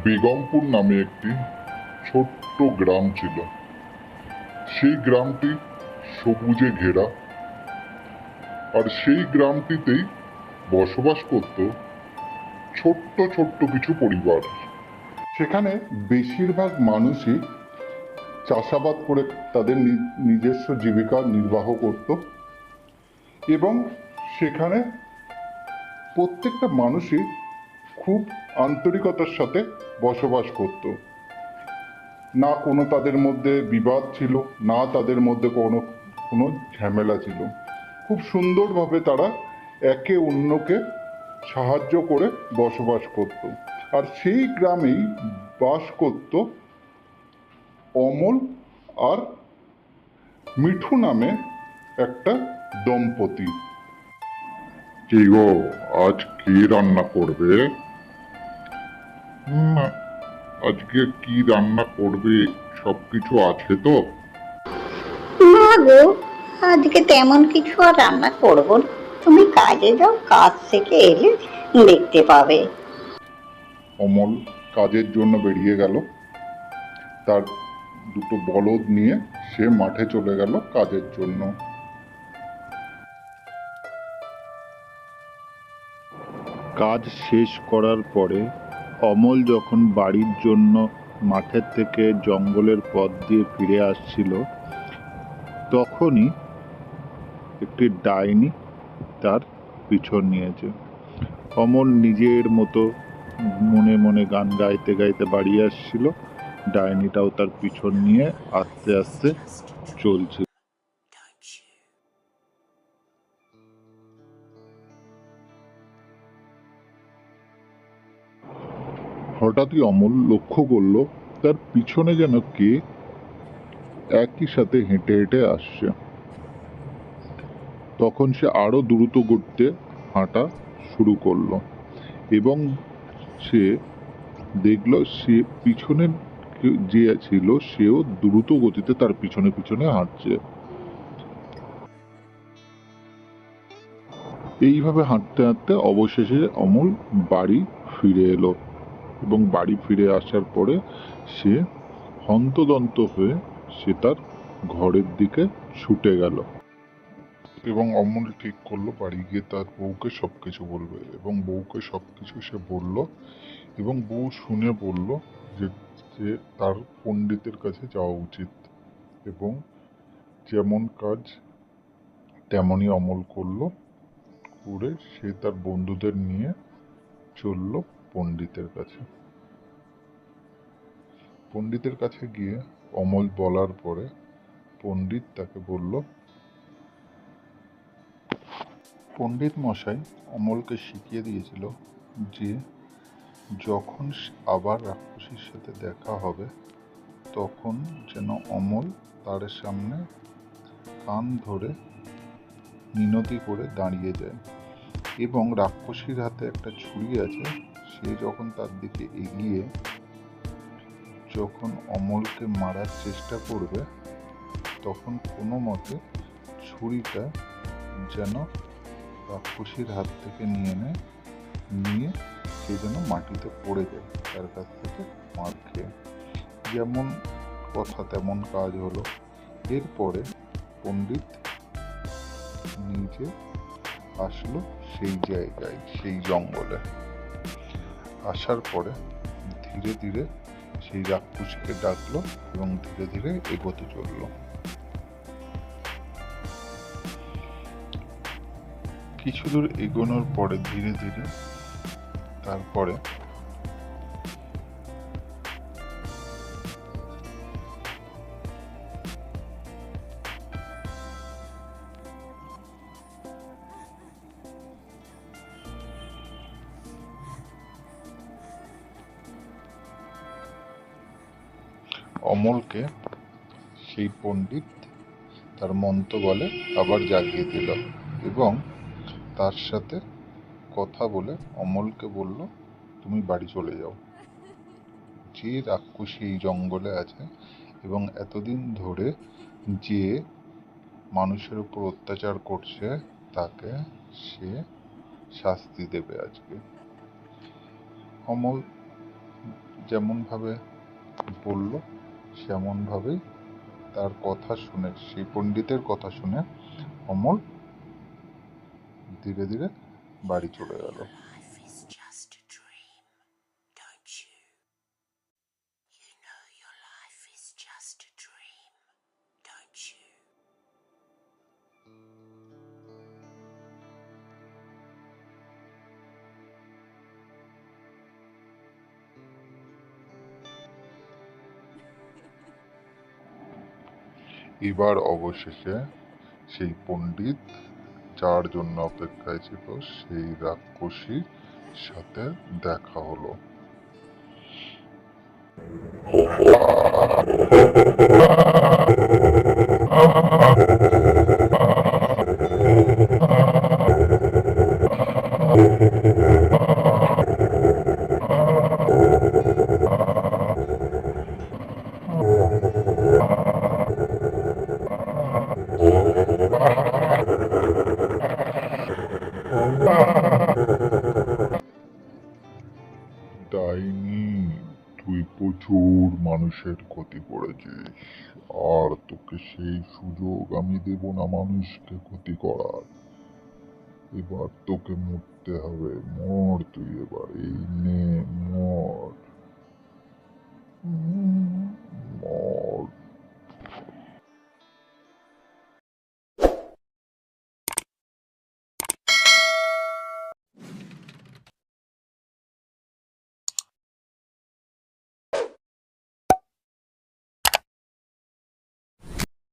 বেগমপুর নামে একটি ছোট্ট গ্রাম ছিল। সেই গ্রামটি সবুজে ঘেরা, আর সেই গ্রামটিতেই বসবাস করত ছোট্ট ছোট্ট কিছু পরিবার। সেখানে বেশিরভাগ মানুষই চাষাবাদ করে তাদের নিজস্ব জীবিকা নির্বাহ করত, এবং সেখানে প্রত্যেকটা মানুষই খুব আন্তরিকতার সাথে বসবাস করত। না কোনো তাদের মধ্যে বিবাদ ছিল, না তাদের মধ্যে কোনো কোনো ঝামেলা ছিল। খুব সুন্দরভাবে তারা একে অন্যকে সাহায্য করে বসবাস করত। আর সেই গ্রামেই বাস করত অমল আর মিঠু নামে একটা দম্পতি। কি গো, আজ কি রান্না করবে? আজকে কি রান্না করবে, সবকিছু আছে তো? না গো, আজকে তেমন কিছু আর রান্না করব না। তুমি কাজে যাও, কাজ থেকে এলে দেখতে পাবে। অমল কাজের জন্য বেরিয়ে গেল। তার দুটো বলদ নিয়ে সে মাঠে চলে গেল কাজের জন্য। কাজ শেষ করার পরে অমল যখন বাড়ির জন্য মাঠের থেকে জঙ্গলের পথ দিয়ে ফিরে আসছিল, তখনই একটি ডাইনি তার পিছন নিয়েছে। অমল নিজের মতো মনে মনে গান গাইতে গাইতে বাড়ি আসছিল, ডাইনিটাও তার পিছন নিয়ে আস্তে আস্তে চলছিল। হঠাৎই অমল লক্ষ্য করলো তার পিছনে যেন কে একই সাথে হেঁটে হেঁটে আসছে। তখন সে আরো দ্রুত গতিতে হাঁটা শুরু করলো, এবং সে দেখলো সে পিছনে যে ছিল সেও দ্রুত গতিতে তার পিছনে পিছনে হাঁটছে। এইভাবে হাঁটতে হাঁটতে অবশেষে অমল বাড়ি ফিরে এলো, এবং বাড়ি ফিরে আসার পরে সে হন্তদন্ত হয়ে সে তার ঘরের দিকে ছুটে গেল। এবং অমল ঠিক করলো বাড়ি গিয়ে তার বউকে সবকিছু বলবে, এবং বউকে সবকিছু সে বলল, এবং বউ শুনে বলল যে যে তার পণ্ডিতের কাছে যাওয়া উচিত। এবং যেমন কাজ তেমনই অমল করলো, করে সে তার বন্ধুদের নিয়ে চলল পণ্ডিতের কাছে। পণ্ডিতের কাছে গিয়ে অমল বলার পরে পণ্ডিত তাকে বলল, পণ্ডিত মশাই অমলকে শিখিয়ে দিয়েছিল যে যখন আবার রাক্ষসীর সাথে দেখা হবে তখন যেন অমল তার সামনে কান ধরে মিনতি করে দাঁড়িয়ে যায়, এবং রাক্ষসীর হাতে একটা ছুরি আছে, সে যখন তার দিকে এগিয়ে যখন অমলকে মারার চেষ্টা করবে তখন কোনো মতে ছুরিটা যেন রাক্ষসীর হাত থেকে নিয়ে সে যেন মাটিতে পড়ে যায় তার কাছ থেকে মার খেয়ে। যেমন কথা তেমন কাজ হলো। এরপরে পণ্ডিত নিজে আসলো সেই জায়গায়, সেই জঙ্গলে। আসার পরে ধীরে ধীরে সেই রাক্ষসীকে ডাকলো এবং ধীরে ধীরে এগোতে চলল। কিছু দূর এগোনোর পরে ধীরে ধীরে তারপরে অমলকে সেই পণ্ডিত তার মন্ত্র বলে আবার জাগিয়ে দিল, এবং তার সাথে কথা বলে অমলকে বলল, তুমি বাড়ি চলে যাও। যে রাক্ষসী এই জঙ্গলে আছে এবং এতদিন ধরে যে মানুষের উপর অত্যাচার করছে তাকে সে শাস্তি দেবে আজকে। অমল যেমনভাবে বলল সেমনভাবেই তার কথা শুনে, সেই পণ্ডিতের কথা শুনে অমল ধীরে ধীরে বাড়ি চলে গেল। Life is just a dream, don't you? You know your life is just a dream, don't you? এবার অবশেষে সেই পণ্ডিত যার জন্য অপেক্ষায় ছিল সেই রাক্ষসীর সাথে দেখা হলো। ডাইনি, তুই প্রচুর মানুষের ক্ষতি করেছিস, আর তোকে সেই সুযোগ আমি দেব না মানুষকে ক্ষতি করার। এবার তোকে মরতে হবে, মর তুই এবার, এই নে মর।